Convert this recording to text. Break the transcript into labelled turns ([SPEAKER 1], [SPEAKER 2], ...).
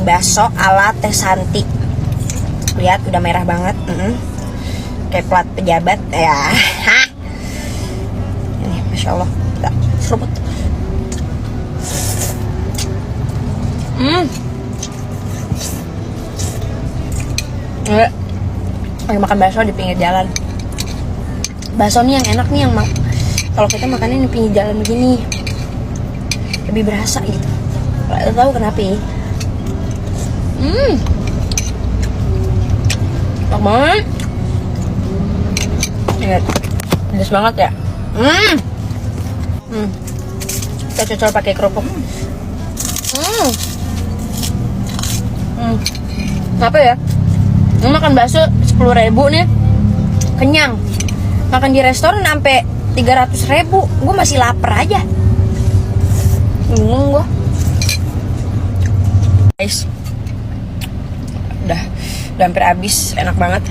[SPEAKER 1] bakso ala Teh Santi. Lihat udah merah banget, kayak plat pejabat ya. Ini masya Allah, kita seruput. Lagi makan bakso di pinggir jalan. Bakso nih yang enak nih, yang kalau kita makannya di pinggir jalan begini lebih berasa gitu. Gak tahu kenapa ya. Enak banget. Lihat, pedas banget ya. Kita cocol pakai kerupuk. Apa ya? Makan bakso 10.000 nih kenyang. Makan di restoran sampai 300.000, gue masih lapar aja. Bingung gue. Guys, udah hampir habis, enak banget.